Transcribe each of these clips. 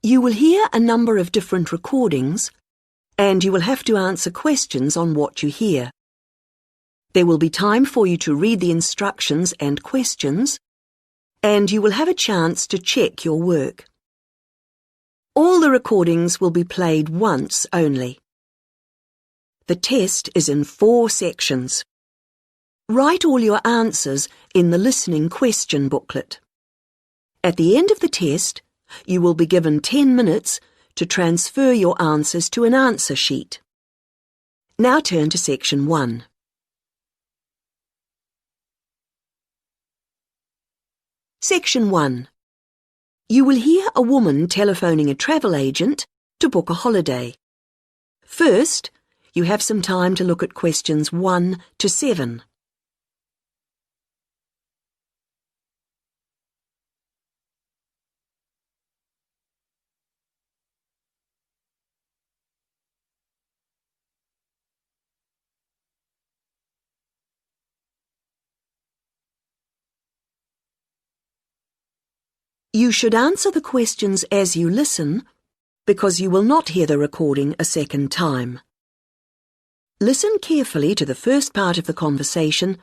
You will hear a number of different recordings, and you will have to answer questions on what you hear. There will be time for you to read the instructions and questions, and you will have a chance to check your work. All the recordings will be played once only. The test is in 4 sections. Write all your answers in the listening question booklet. At the end of the test, you will be given 10 minutes to transfer your answers to an answer sheet. Now turn to Section 1. Section 1. You will hear a woman telephoning a travel agent to book a holiday. First, you have some time to look at questions 1 to 7. You should answer the questions as you listen, because you will not hear the recording a second time. Listen carefully to the first part of the conversation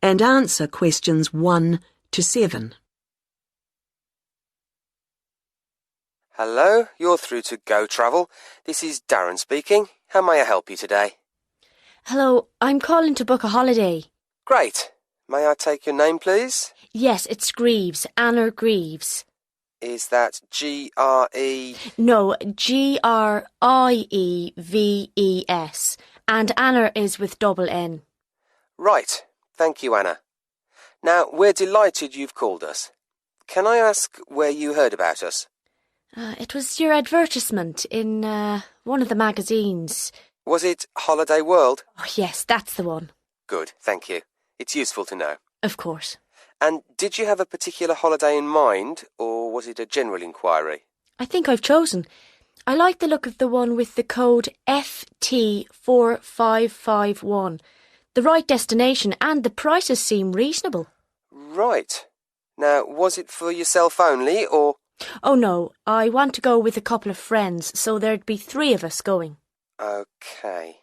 and answer questions 1 to 7. Hello, you're through to Go Travel. This is Darren speaking. How may I help you today? Hello, I'm calling to book a holiday. Great. May I take your name, please? Yes, it's Greaves, Anna Greaves. Is that G-R-E... No, G-R-I-E-V-E-S. And Anna is with double N. Right. Thank you, Anna. Now, we're delighted you've called us. Can I ask where you heard about us? It was your advertisement in one of the magazines. Was it Holiday World? Oh, yes, that's the one. Good, thank you. It's useful to know. Of course. And did you have a particular holiday in mind, or was it a general inquiry? I think I've chosen. I like the look of the one with the code FT4551. The right destination and the prices seem reasonable. Right. Now, was it for yourself only, or...? Oh no, I want to go with a couple of friends, so there'd be 3 of us going. OK.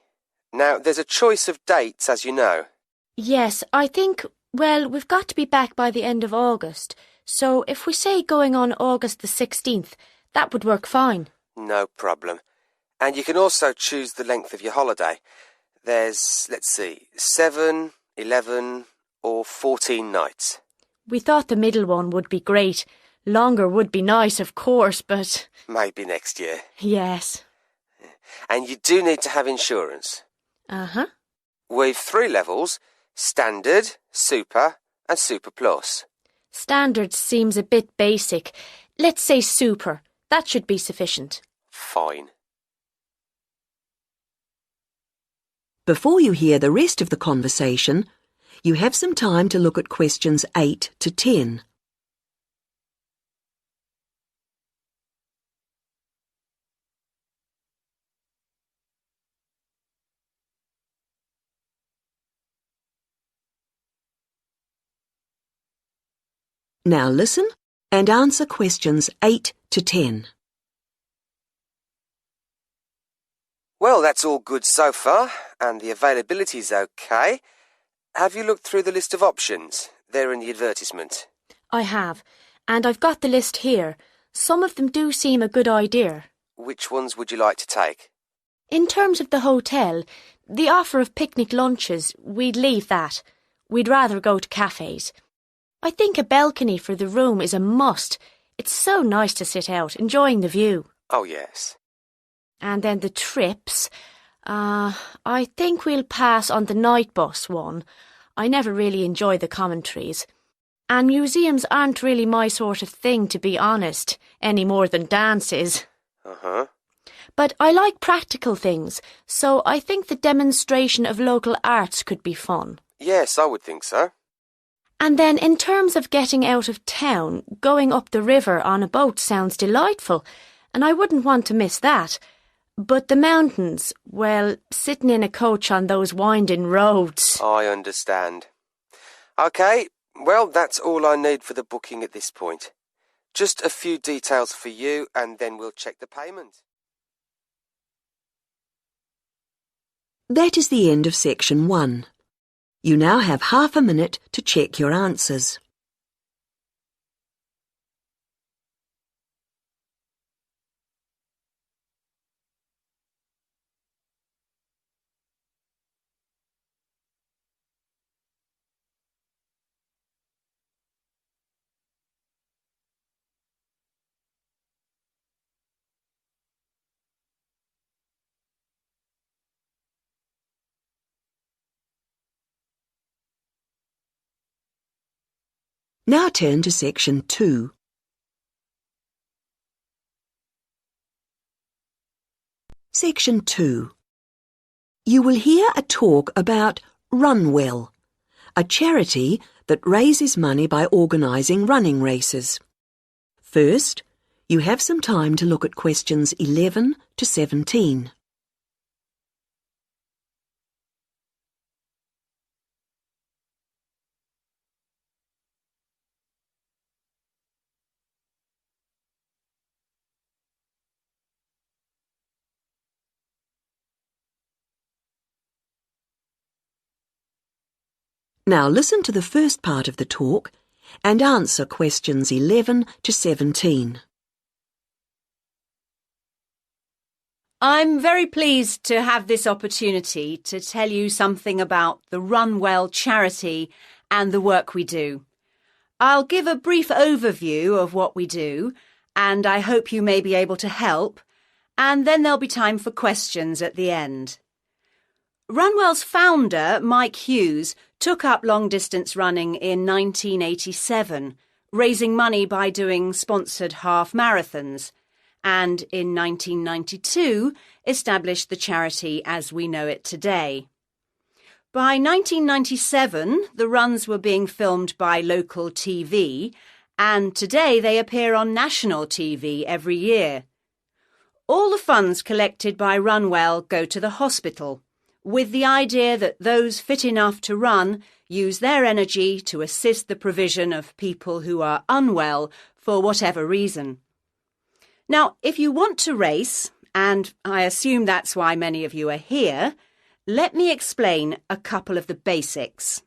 Now, there's a choice of dates, as you know. Yes, I think, well, we've got to be back by the end of August, so if we say going on August the 16th, that would work fine. No problem. And you can also choose the length of your holiday. There's, let's see, 7, 11 or 14 nights. We thought the middle one would be great. Longer would be nice, of course, but... Maybe next year. Yes. And you do need to have insurance. Uh-huh. We've 3 levels, Standard, Super and Super Plus. Standard seems a bit basic. Let's say Super. That should be sufficient. Fine. Before you hear the rest of the conversation, you have some time to look at questions 8 to 10. Now listen and answer questions 8 to 10. Well, that's all good so far, and the availability's OK. Have you looked through the list of options? They're in the advertisement. I have, and I've got the list here. Some of them do seem a good idea. Which ones would you like to take? In terms of the hotel, the offer of picnic lunches, we'd leave that. We'd rather go to cafes. I think a balcony for the room is a must. It's so nice to sit out, enjoying the view. Oh, yes. And then the trips. I think we'll pass on the night bus one. I never really enjoy the commentaries. And museums aren't really my sort of thing, to be honest, any more than dances. Uh-huh. But I like practical things, so I think the demonstration of local arts could be fun. Yes, I would think so. And then in terms of getting out of town, going up the river on a boat sounds delightful, and I wouldn't want to miss that. But the mountains, well, sitting in a coach on those winding roads... I understand. OK, well, that's all I need for the booking at this point. Just a few details for you and then we'll check the payment. That is the end of section 1. You now have half a minute to check your answers. Now turn to section 2. Section 2. You will hear a talk about Runwell, a charity that raises money by organising running races. First, you have some time to look at questions 11 to 17. Now listen to the first part of the talk and answer questions 11 to 17. I'm very pleased to have this opportunity to tell you something about the Runwell charity and the work we do. I'll give a brief overview of what we do, and I hope you may be able to help, and then there'll be time for questions at the end. Runwell's founder, Mike Hughes, took up long-distance running in 1987, raising money by doing sponsored half marathons, and in 1992 established the charity as we know it today. By 1997, the runs were being filmed by local TV, and today they appear on national TV every year. All the funds collected by Runwell go to the hospital, with the idea that those fit enough to run use their energy to assist the provision of people who are unwell for whatever reason. Now, if you want to race, and I assume that's why many of you are here, let me explain a couple of the basics.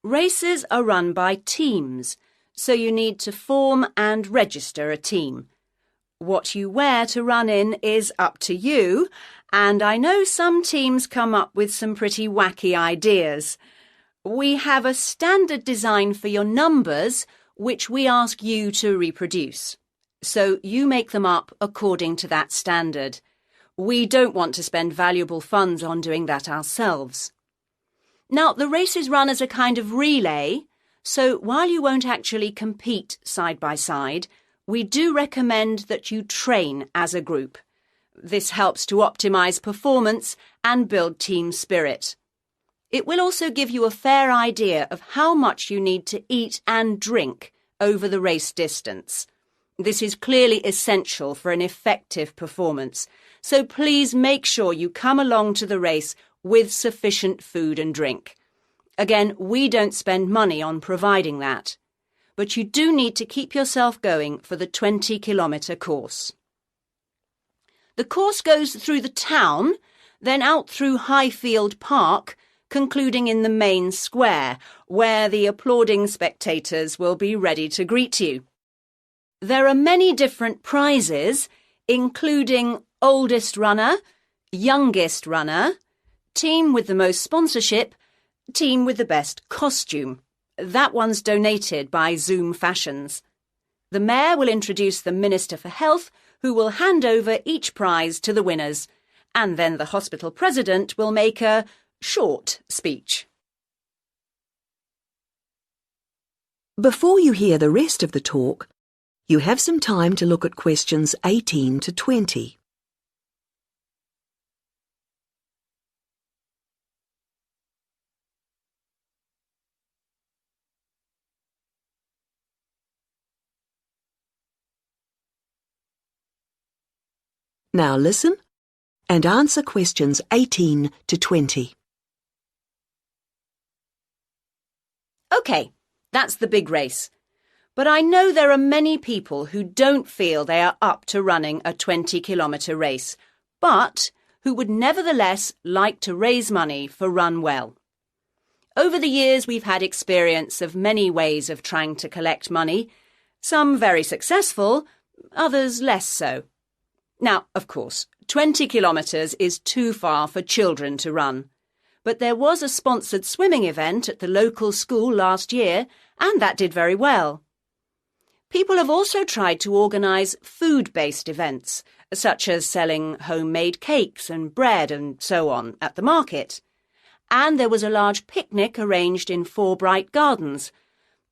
Races are run by teams, so you need to form and register a team. What you wear to run in is up to you, and I know some teams come up with some pretty wacky ideas. We have a standard design for your numbers, which we ask you to reproduce. So you make them up according to that standard. We don't want to spend valuable funds on doing that ourselves. Now, the race is run as a kind of relay, so while you won't actually compete side by side, we do recommend that you train as a group. This helps to optimise performance and build team spirit. It will also give you a fair idea of how much you need to eat and drink over the race distance. This is clearly essential for an effective performance, so please make sure you come along to the race with sufficient food and drink. Again, we don't spend money on providing that, but you do need to keep yourself going for the 20-kilometre course. The course goes through the town, then out through Highfield Park, concluding in the main square, where the applauding spectators will be ready to greet you. There are many different prizes, including oldest runner, youngest runner, team with the most sponsorship, team with the best costume. That one's donated by Zoom Fashions. The Mayor will introduce the Minister for Health, who will hand over each prize to the winners, and then the hospital president will make a short speech. Before you hear the rest of the talk, you have some time to look at questions 18 to 20. Now listen and answer questions 18 to 20. OK, that's the big race. But I know there are many people who don't feel they are up to running a 20-kilometre race, but who would nevertheless like to raise money for Run Well. Over the years, we've had experience of many ways of trying to collect money, some very successful, others less so. Now, of course, 20 kilometres is too far for children to run. But there was a sponsored swimming event at the local school last year, and that did very well. People have also tried to organise food-based events, such as selling homemade cakes and bread and so on at the market. And there was a large picnic arranged in 4 Bright Gardens,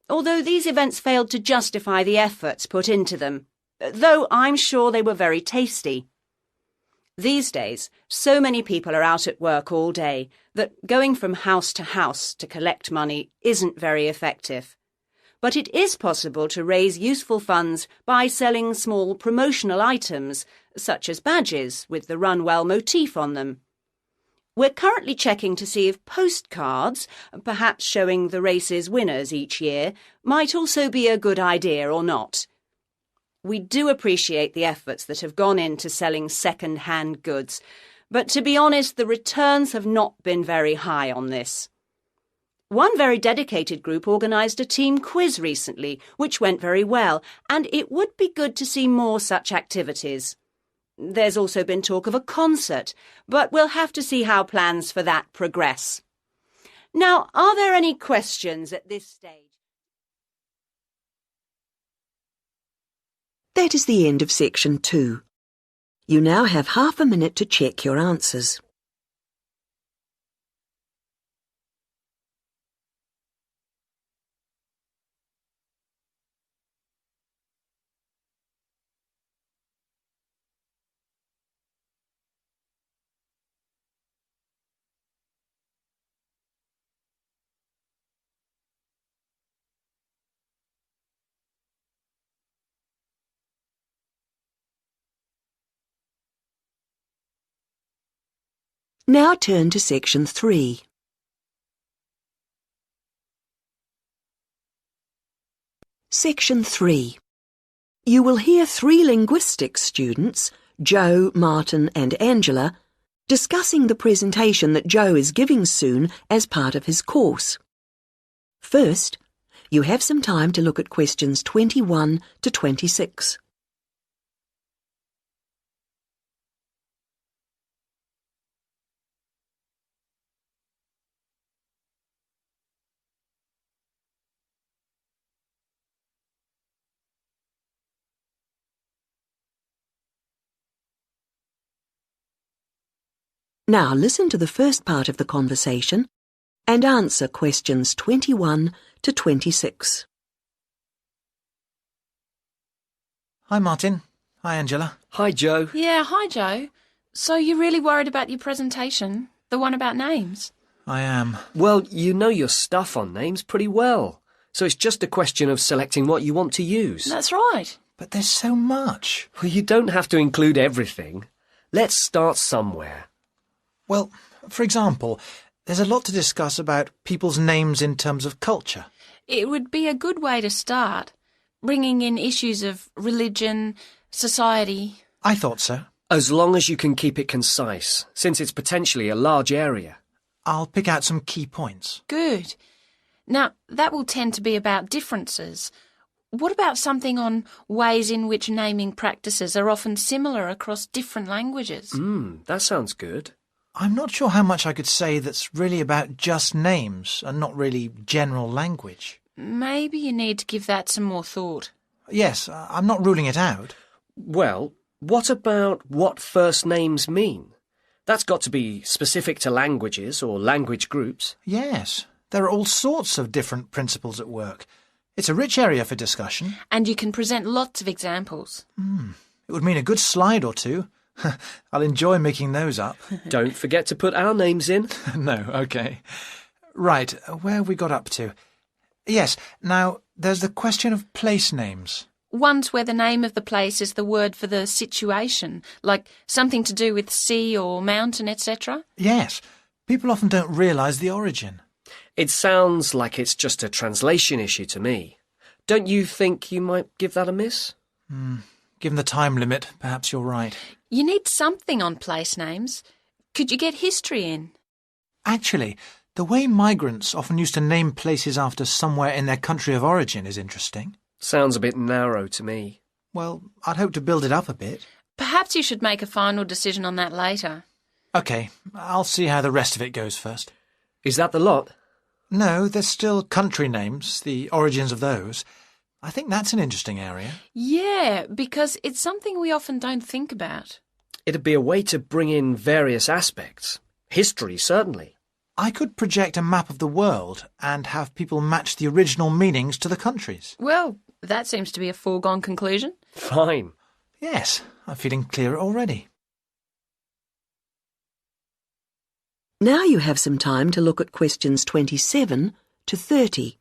although these events failed to justify the efforts put into them, though I'm sure they were very tasty. These days, so many people are out at work all day that going from house to collect money isn't very effective. But it is possible to raise useful funds by selling small promotional items, such as badges with the Run Well motif on them. We're currently checking to see if postcards, perhaps showing the race's winners each year, might also be a good idea or not. We do appreciate the efforts that have gone into selling second-hand goods, but to be honest, the returns have not been very high on this. One very dedicated group organised a team quiz recently, which went very well, and it would be good to see more such activities. There's also been talk of a concert, but we'll have to see how plans for that progress. Now, are there any questions at this stage? That is the end of section 2. You now have half a minute to check your answers. Now turn to section 3. Section 3. You will hear 3 linguistics students, Joe, Martin and Angela, discussing the presentation that Joe is giving soon as part of his course. First, you have some time to look at questions 21 to 26. Now listen to the first part of the conversation and answer questions 21 to 26. Hi, Martin. Hi, Angela. Hi, Joe. Yeah, hi, Joe. So you're really worried about your presentation? The one about names? I am. Well, you know your stuff on names pretty well, so it's just a question of selecting what you want to use. That's right. But there's so much. Well, you don't have to include everything. Let's start somewhere. Well, for example, there's a lot to discuss about people's names in terms of culture. It would be a good way to start, bringing in issues of religion, society. I thought so. As long as you can keep it concise, since it's potentially a large area. I'll pick out some key points. Good. Now, that will tend to be about differences. What about something on ways in which naming practices are often similar across different languages? That sounds good. I'm not sure how much I could say that's really about just names and not really general language. Maybe you need to give that some more thought. Yes, I'm not ruling it out. Well, what about what first names mean? That's got to be specific to languages or language groups. Yes, there are all sorts of different principles at work. It's a rich area for discussion. And you can present lots of examples. It would mean a good slide or two. I'll enjoy making those up. Don't forget to put our names in. No, OK. Right, where have we got up to? Yes, now, there's the question of place names. Ones where the name of the place is the word for the situation, like something to do with sea or mountain, etc. Yes, people often don't realise the origin. It sounds like it's just a translation issue to me. Don't you think you might give that a miss? Given the time limit, perhaps you're right. You need something on place names. Could you get history in? Actually, the way migrants often used to name places after somewhere in their country of origin is interesting. Sounds a bit narrow to me. Well, I'd hope to build it up a bit. Perhaps you should make a final decision on that later. OK, I'll see how the rest of it goes first. Is that the lot? No, there's still country names, the origins of those. I think that's an interesting area. Yeah, because it's something we often don't think about. It'd be a way to bring in various aspects. History, certainly. I could project a map of the world and have people match the original meanings to the countries. Well, that seems to be a foregone conclusion. Fine. Yes, I'm feeling clearer already. Now you have some time to look at questions 27 to 30.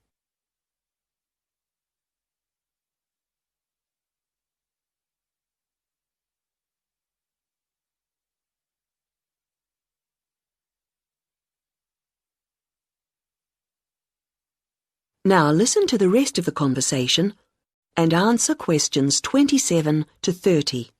Now listen to the rest of the conversation and answer questions 27 to 30.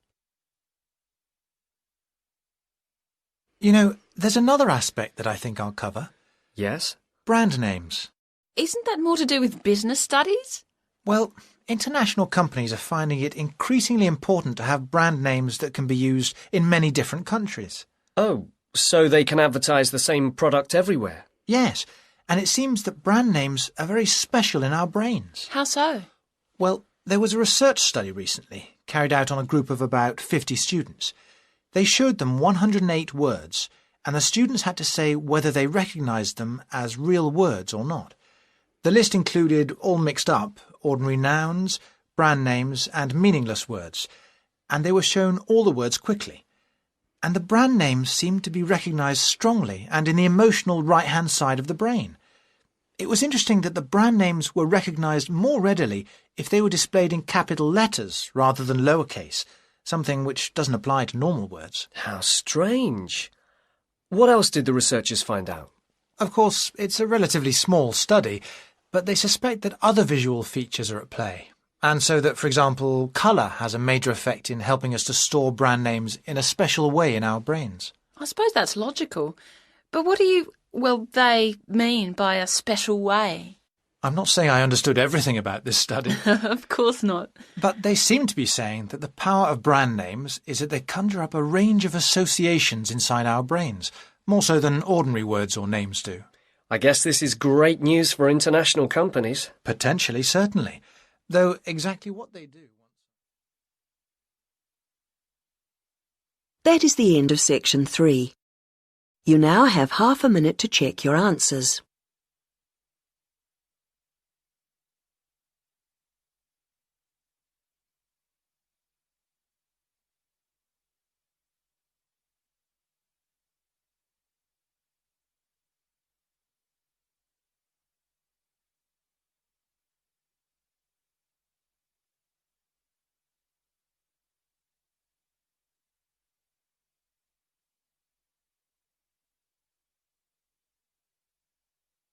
You know, there's another aspect that I think I'll cover. Yes? Brand names. Isn't that more to do with business studies? Well, international companies are finding it increasingly important to have brand names that can be used in many different countries. Oh, so they can advertise the same product everywhere? Yes, and it seems that brand names are very special in our brains. How so? Well, there was a research study recently, carried out on a group of about 50 students. They showed them 108 words, and the students had to say whether they recognised them as real words or not. The list included, all mixed up, ordinary nouns, brand names, and meaningless words, and they were shown all the words quickly. And the brand names seemed to be recognised strongly and in the emotional right-hand side of the brain. It was interesting that the brand names were recognised more readily if they were displayed in capital letters rather than lowercase, something which doesn't apply to normal words. How strange. What else did the researchers find out? Of course, it's a relatively small study, but they suspect that other visual features are at play, and so that, for example, colour has a major effect in helping us to store brand names in a special way in our brains. I suppose that's logical. But what do they mean by a special way? I'm not saying I understood everything about this study. Of course not. But they seem to be saying that the power of brand names is that they conjure up a range of associations inside our brains, more so than ordinary words or names do. I guess this is great news for international companies. Potentially, certainly. Though exactly what they do... That is the end of section 3. You now have half a minute to check your answers.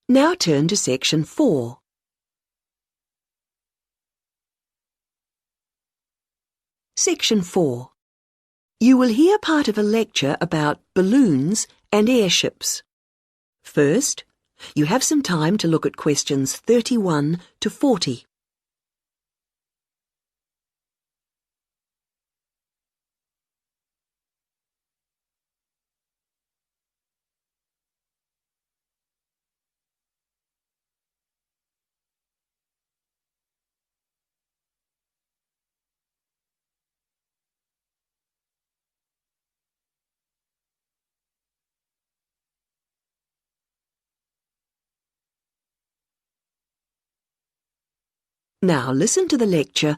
Now turn to section 4. Section 4. You will hear part of a lecture about balloons and airships. First, you have some time to look at questions 31 to 40. Now listen to the lecture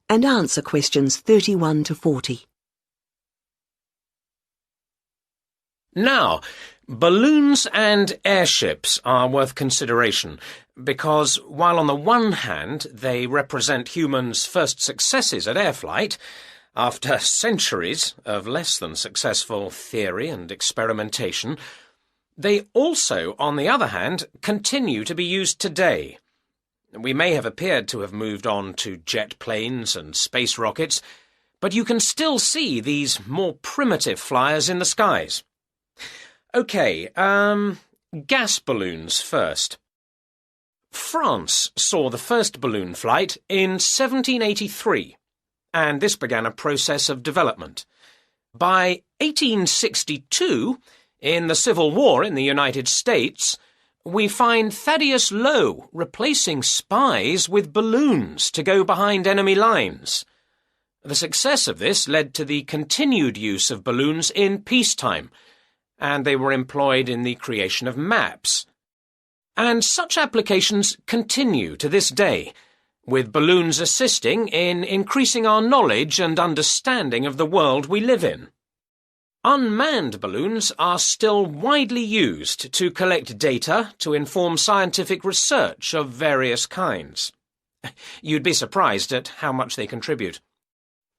and answer questions 31 to 40. Now, balloons and airships are worth consideration because, while on the one hand they represent humans' first successes at air flight, after centuries of less than successful theory and experimentation, they also, on the other hand, continue to be used today. We may have appeared to have moved on to jet planes and space rockets, but you can still see these more primitive flyers in the skies. OK, gas balloons first. France saw the first balloon flight in 1783, and this began a process of development. By 1862, in the Civil War in the United States, we find Thaddeus Lowe replacing spies with balloons to go behind enemy lines. The success of this led to the continued use of balloons in peacetime, and they were employed in the creation of maps. And such applications continue to this day, with balloons assisting in increasing our knowledge and understanding of the world we live in. Unmanned balloons are still widely used to collect data to inform scientific research of various kinds. You'd be surprised at how much they contribute.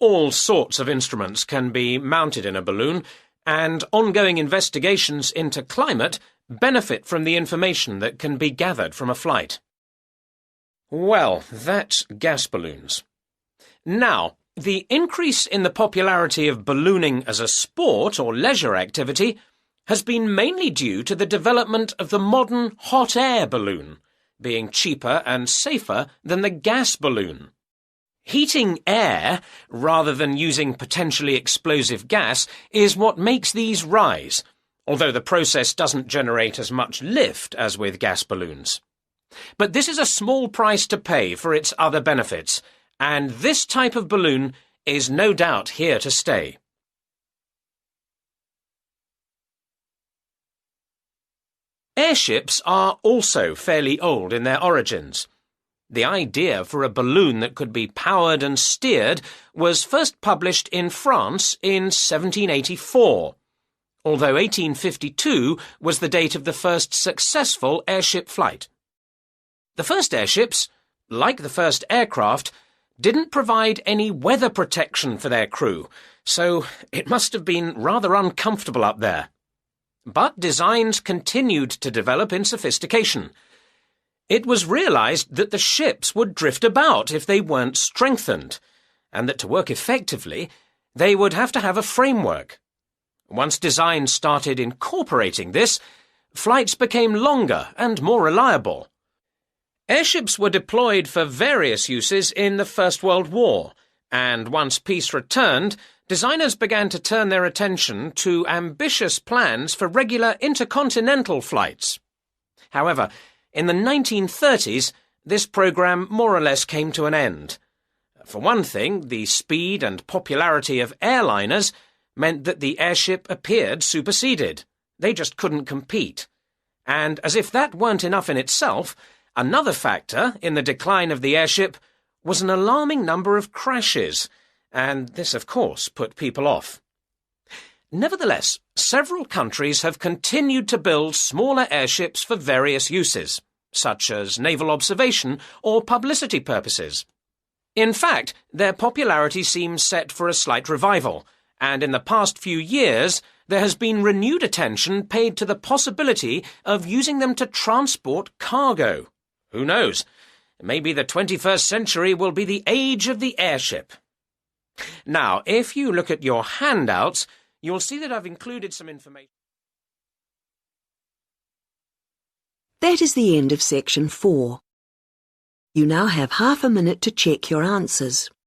All sorts of instruments can be mounted in a balloon, and ongoing investigations into climate benefit from the information that can be gathered from a flight. Well, that's gas balloons. Now, the increase in the popularity of ballooning as a sport or leisure activity has been mainly due to the development of the modern hot air balloon, being cheaper and safer than the gas balloon. Heating air, rather than using potentially explosive gas, is what makes these rise, although the process doesn't generate as much lift as with gas balloons. But this is a small price to pay for its other benefits, and this type of balloon is no doubt here to stay. Airships are also fairly old in their origins. The idea for a balloon that could be powered and steered was first published in France in 1784, although 1852 was the date of the first successful airship flight. The first airships, like the first aircraft, didn't provide any weather protection for their crew, so it must have been rather uncomfortable up there. But designs continued to develop in sophistication. It was realized that the ships would drift about if they weren't strengthened, and that to work effectively, they would have to have a framework. Once designs started incorporating this, flights became longer and more reliable. Airships were deployed for various uses in the First World War, and once peace returned, designers began to turn their attention to ambitious plans for regular intercontinental flights. However, in the 1930s, this program more or less came to an end. For one thing, the speed and popularity of airliners meant that the airship appeared superseded. They just couldn't compete. And as if that weren't enough in itself, another factor in the decline of the airship was an alarming number of crashes, and this, of course, put people off. Nevertheless, several countries have continued to build smaller airships for various uses, such as naval observation or publicity purposes. In fact, their popularity seems set for a slight revival, and in the past few years there has been renewed attention paid to the possibility of using them to transport cargo. Who knows? Maybe the 21st century will be the age of the airship. Now, if you look at your handouts, you'll see that I've included some information. That is the end of section 4. You now have half a minute to check your answers.